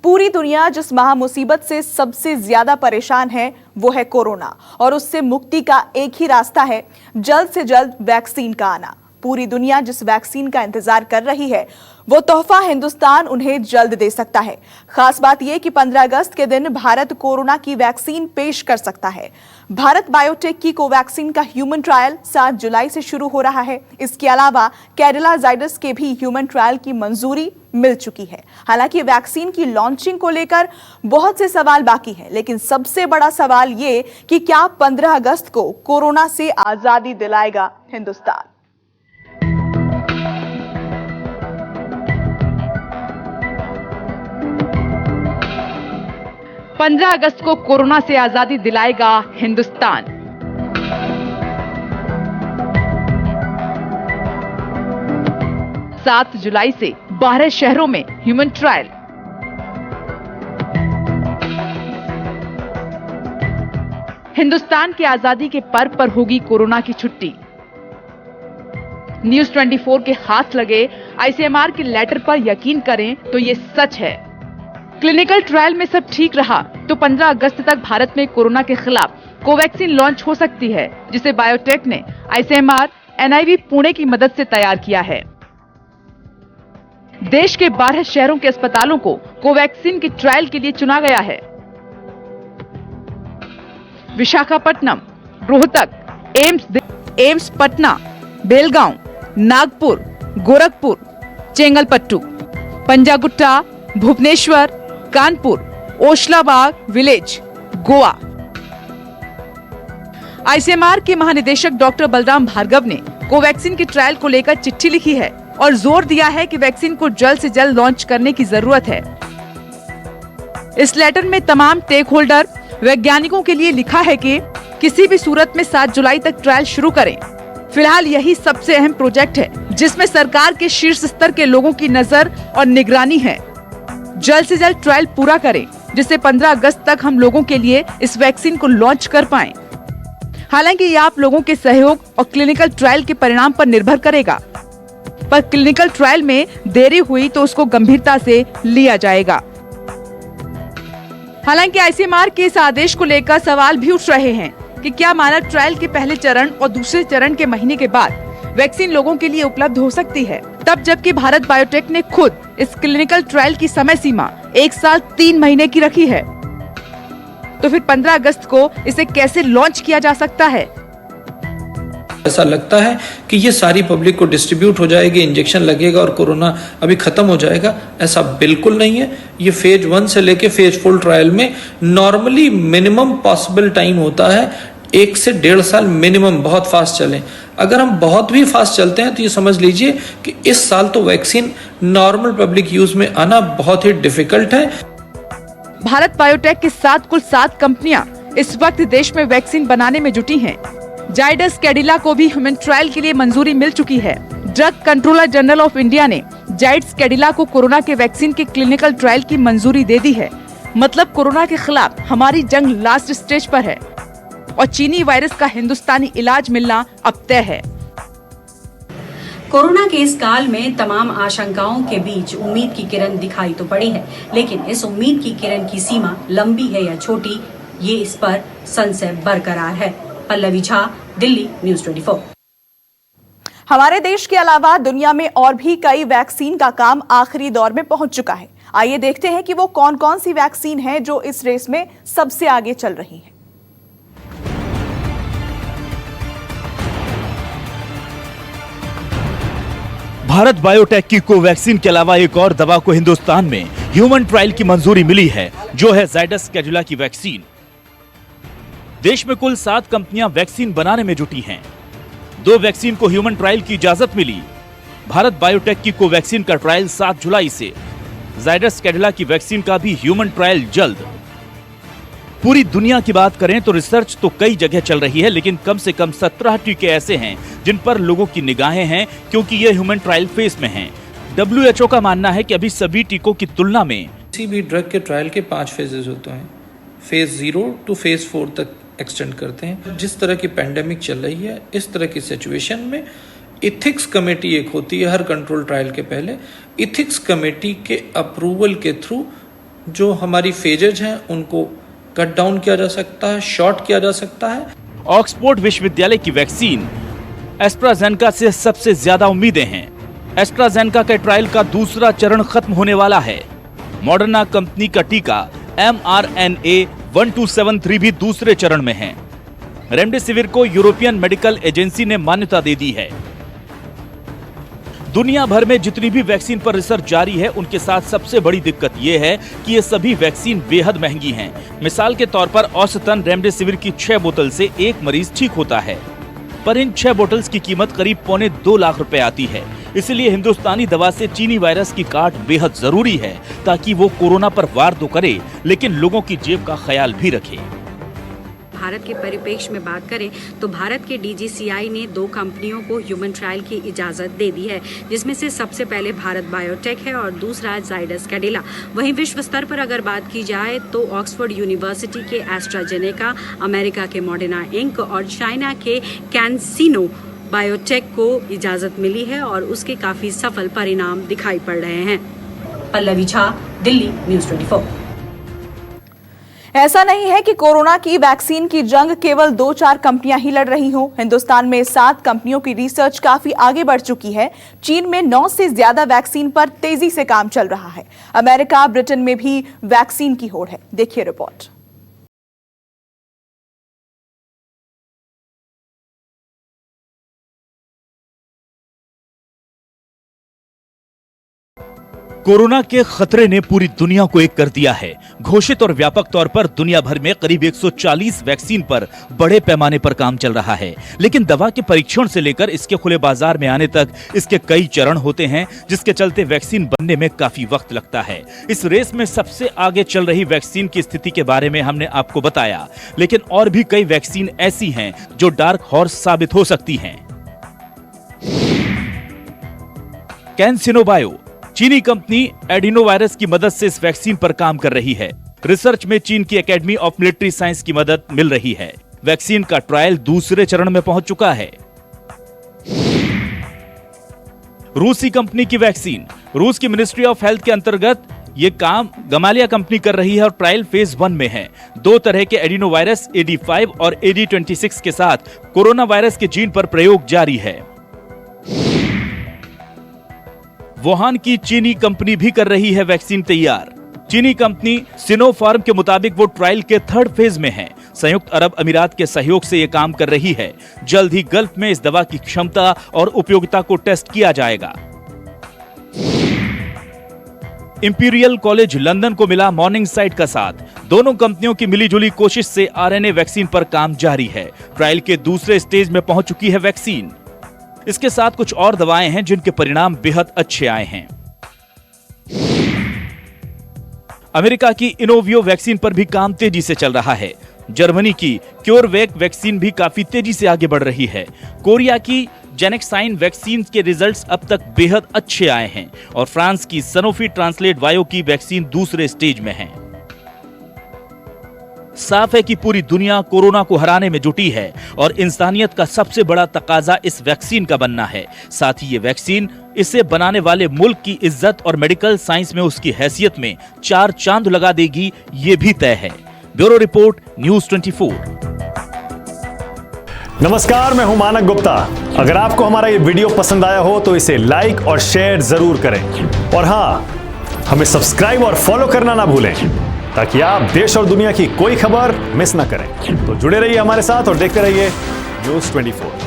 पूरी दुनिया जिस महामुसीबत से सबसे ज्यादा परेशान है वो है कोरोना, और उससे मुक्ति का एक ही रास्ता है, जल्द से जल्द वैक्सीन का आना। पूरी दुनिया जिस वैक्सीन का इंतजार कर रही है वो तोहफा हिंदुस्तान उन्हें जल्द दे सकता है। खास बात यह कि 15 अगस्त के दिन भारत कोरोना की वैक्सीन पेश कर सकता है। भारत बायोटेक की कोवैक्सीन का ह्यूमन ट्रायल 7 जुलाई से शुरू हो रहा है। इसके अलावा कैडिला जाइडस के भी ह्यूमन ट्रायल की मंजूरी मिल चुकी है। हालांकि वैक्सीन की लॉन्चिंग को लेकर बहुत से सवाल बाकी हैं, लेकिन सबसे बड़ा सवाल ये कि क्या 15 अगस्त को कोरोना से आजादी दिलाएगा हिंदुस्तान। 15 अगस्त को कोरोना से आजादी दिलाएगा हिंदुस्तान। सात जुलाई से 12 शहरों में ह्यूमन ट्रायल। हिंदुस्तान की आजादी के पर्व पर होगी कोरोना की छुट्टी। न्यूज 24 के हाथ लगे आईसीएमआर के लेटर पर यकीन करें तो ये सच है। क्लिनिकल ट्रायल में सब ठीक रहा तो 15 अगस्त तक भारत में कोरोना के खिलाफ कोवैक्सीन लॉन्च हो सकती है, जिसे बायोटेक ने आईसीएमआर एनआईवी पुणे की मदद से तैयार किया है। देश के 12 शहरों के अस्पतालों को कोवैक्सीन की ट्रायल के लिए चुना गया है। Visakhapatnam, Rohtak, AIIMS Patna, Belgaum, Nagpur, Gorakhpur, Chengalpattu, Panjagutta, Bhubaneswar, Kanpur, Oshalabag village, Goa. ICMR के महानिदेशक डॉक्टर बलराम भार्गव ने कोवैक्सीन की ट्रायल को लेकर चिट्ठी लिखी है और जोर दिया है कि वैक्सीन को जल्द से जल्द लॉन्च करने की जरूरत है। इस लेटर में तमाम स्टेक होल्डर वैज्ञानिकों के लिए लिखा है कि किसी भी सूरत में 7 जुलाई तक ट्रायल शुरू करें। फिलहाल यही सबसे अहम प्रोजेक्ट है जिसमें सरकार के शीर्ष स्तर के लोगों की नजर और निगरानी है। जल्द से जल्द ट्रायल पूरा करें जिससे 15 अगस्त तक हम लोगों के लिए इस वैक्सीन को लॉन्च कर पाएं। हालांकि ये आप लोगों के सहयोग और क्लिनिकल ट्रायल के परिणाम पर निर्भर करेगा, पर क्लिनिकल ट्रायल में देरी हुई तो उसको गंभीरता से लिया जाएगा। हालांकि आईसीएमआर के इस आदेश को लेकर सवाल भी उठ रहे हैं कि क्या मानव ट्रायल के पहले चरण और दूसरे चरण के महीने के बाद वैक्सीन लोगों के लिए उपलब्ध हो सकती है, तब जबकि भारत बायोटेक ने खुद इस क्लिनिकल ट्रायल की समय सीमा 1 साल 3 महीने की रखी है। तो फिर 15 अगस्त को इसे कैसे लॉन्च किया जा सकता है? ऐसा लगता है कि ये सारी पब्लिक को डिस्ट्रीब्यूट हो जाएगी, इंजेक्शन लगेगा और कोरोना अभी खत्म हो जाएगा। ऐसा बिल्कुल नहीं है। ये फेज 1 से लेके फेज 4 ट्रायल में नॉर्मली मिनिमम पॉसिबल टाइम होता है 1 से 1.5 साल मिनिमम, बहुत फास्ट चलें। अगर हम बहुत भी फास्ट चलते हैं तो ये समझ लीजिए कि इस साल तो वैक्सीन नॉर्मल पब्लिक यूज में आना बहुत ही डिफिकल्ट है। भारत बायोटेक के साथ कुल 7 कंपनियां इस वक्त देश में वैक्सीन बनाने में जुटी हैं। जाइडस कैडिला को भी ह्यूमन ट्रायल के लिए मंजूरी मिल चुकी है। Drug controller general of India ने जाइडस कैडिला को कोरोना के वैक्सीन के क्लिनिकल ट्रायल की मंजूरी दे दी है। मतलब कोरोना के खिलाफ हमारी जंग लास्ट स्टेज पर है और चीनी वायरस का हिंदुस्तानी इलाज मिलना अब तय है। कोरोना के इस काल में तमाम आशंकाओं के बीच उम्मीद की किरण दिखाई तो पड़ी है, लेकिन इस उम्मीद की किरण की सीमा लंबी है या छोटी, ये इस पर संशय बरकरार है। पल्लवी झा, दिल्ली, न्यूज 24। हमारे देश के अलावा दुनिया में और भी कई वैक्सीन का काम आखिरी दौर में पहुंच चुका है। आइए देखते हैं कि वो कौन कौन सी वैक्सीन है जो इस रेस में सबसे आगे चल रही है। भारत बायोटेक की कोवैक्सीन के अलावा एक और दवा को हिंदुस्तान में ह्यूमन ट्रायल की मंजूरी मिली है, जो है जाइडस कैडिला की वैक्सीन। देश में कुल 7 कंपनियां वैक्सीन बनाने में जुटी हैं। 2 वैक्सीन को ह्यूमन ट्रायल की इजाजत मिली। भारत बायोटेक की कोवैक्सीन का ट्रायल 7 जुलाई से, जाइडस कैडिला की वैक्सीन का भी ह्यूमन ट्रायल जल्द। पूरी दुनिया की बात करें तो रिसर्च तो कई जगह चल रही है, लेकिन कम से कम 17 टीके ऐसे हैं जिन पर लोगों की निगाहें हैं, क्योंकि ये ह्यूमन ट्रायल फेज में हैं। WHO का मानना है कि अभी सभी टीकों की तुलना में किसी भी ड्रग के ट्रायल के 5 फेजेस होते हैं। फेज 0 टू फेज 4 तक एक्सटेंड करते हैं। जिस तरह की पैंडेमिक चल रही है, इस तरह की सिचुएशन में इथिक्स कमेटी एक होती है हर कंट्रोल ट्रायल के पहले। इथिक्स कमेटी के अप्रूवल के थ्रू जो हमारी फेजेज हैं उनको कट डाउन किया जा सकता है, शॉर्ट किया जा सकता है। ऑक्सफोर्ड विश्वविद्यालय की वैक्सीन एस्ट्राजेनेका से सबसे ज्यादा उम्मीदें हैं। एस्ट्राजेनेका के ट्रायल का दूसरा चरण खत्म होने वाला है। मॉडर्ना कंपनी का टीका mRNA-1273 भी दूसरे चरण में है। रेमडेसिविर को यूरोपियन मेडिकल एजेंसी ने मान्यता दे दी है। दुनिया भर में जितनी भी वैक्सीन पर रिसर्च जारी है, उनके साथ सबसे बड़ी दिक्कत यह है कि ये सभी वैक्सीन बेहद महंगी हैं। मिसाल के तौर पर औसतन रेमडेसिविर की 6 बोतल से एक मरीज ठीक होता है, पर इन 6 बोतल्स की कीमत करीब $2.25 लाख आती है। इसलिए हिंदुस्तानी दवा से चीनी वायरस की काट बेहद जरूरी है, ताकि वो कोरोना पर वार तो करे, लेकिन लोगों की जेब का ख्याल भी रखे। भारत के परिप्रेक्ष्य में बात करें तो भारत के DGCI ने 2 कंपनियों को ह्यूमन ट्रायल की इजाजत दे दी है, जिसमें से सबसे पहले भारत बायोटेक है और दूसरा जाइडस कैडिला। वहीं विश्व स्तर पर अगर बात की जाए तो ऑक्सफोर्ड यूनिवर्सिटी के एस्ट्राजेनेका, अमेरिका के मॉडर्ना इंक और चाइना के कैंसिनो बायोटेक को इजाजत मिली है और उसके काफी सफल परिणाम दिखाई पड़ रहे हैं। पल्लवी झा, दिल्ली, न्यूज़ 24। ऐसा नहीं है कि कोरोना की वैक्सीन की जंग केवल 2-4 कंपनियां ही लड़ रही हों। हिंदुस्तान में 7 कंपनियों की रिसर्च काफी आगे बढ़ चुकी है। चीन में 9 से ज्यादा वैक्सीन पर तेजी से काम चल रहा है। अमेरिका, ब्रिटेन में भी वैक्सीन की होड़ है। देखिए रिपोर्ट। कोरोना के खतरे ने पूरी दुनिया को एक कर दिया है। घोषित और व्यापक तौर पर दुनिया भर में करीब 140 वैक्सीन पर बड़े पैमाने पर काम चल रहा है, लेकिन दवा के परीक्षण से लेकर इसके खुले बाजार में आने तक इसके कई चरण होते हैं, जिसके चलते वैक्सीन बनने में काफी वक्त लगता है। इस रेस में सबसे आगे चल रही वैक्सीन की स्थिति के बारे में हमने आपको बताया, लेकिन और भी कई वैक्सीन ऐसी हैं जो डार्क हॉर्स साबित हो सकती हैं। कैंसिनो बायो चीनी कंपनी एडिनोवायरस की मदद से इस वैक्सीन पर काम कर रही है। रिसर्च में चीन की एकेडमी ऑफ मिलिट्री साइंस की मदद मिल रही है। वैक्सीन का ट्रायल दूसरे चरण में पहुंच चुका है। रूसी कंपनी की वैक्सीन रूस की मिनिस्ट्री ऑफ हेल्थ के अंतर्गत ये काम गमालिया कंपनी कर रही है और ट्रायल फेज 1 में है। 2 तरह के एडिनोवायरस AD5 और AD26 के साथ कोरोना वायरस के जीन पर प्रयोग जारी है। वुहान की चीनी कंपनी भी कर रही है वैक्सीन तैयार। चीनी कंपनी सिनोफार्म के मुताबिक वो ट्रायल के 3rd फेज में है। संयुक्त अरब अमीरात के सहयोग से ये काम कर रही है। जल्द ही गल्फ में इस दवा की क्षमता और उपयोगिता को टेस्ट किया जाएगा। इंपीरियल कॉलेज लंदन को मिला मॉर्निंग साइट का साथ। दोनों कंपनियों की मिलीजुली कोशिश से RNA वैक्सीन पर काम जारी है। ट्रायल के दूसरे स्टेज में पहुंच चुकी है वैक्सीन। इसके साथ कुछ और दवाएं हैं जिनके परिणाम बेहद अच्छे आए हैं। अमेरिका की इनोवियो वैक्सीन पर भी काम तेजी से चल रहा है। जर्मनी की क्योरवैक वैक्सीन भी काफी तेजी से आगे बढ़ रही है। कोरिया की जेनेक्साइन वैक्सीन के रिजल्ट्स अब तक बेहद अच्छे आए हैं और फ्रांस की सनोफी ट्रांसलेट वायो की वैक्सीन दूसरे स्टेज में है। साफ है कि पूरी दुनिया कोरोना को हराने में जुटी है और इंसानियत का सबसे बड़ा तकाजा इस वैक्सीन का बनना है। साथ ही ये वैक्सीन इसे बनाने वाले मुल्क की इज्जत और मेडिकल साइंस में उसकी हैसियत में 4 चांद लगा देगी, ये भी तय है। Bureau report, news 24। नमस्कार, मैं हूं मानक गुप्ता। अगर आपको हमारा ये वीडियो पसंद आया हो तो इसे लाइक और शेयर जरूर करें और हाँ, हमें सब्सक्राइब और फॉलो करना ना भूलें, ताकि आप देश और दुनिया की कोई खबर मिस ना करें। तो जुड़े रहिए हमारे साथ और देखते रहिए न्यूज़ 24।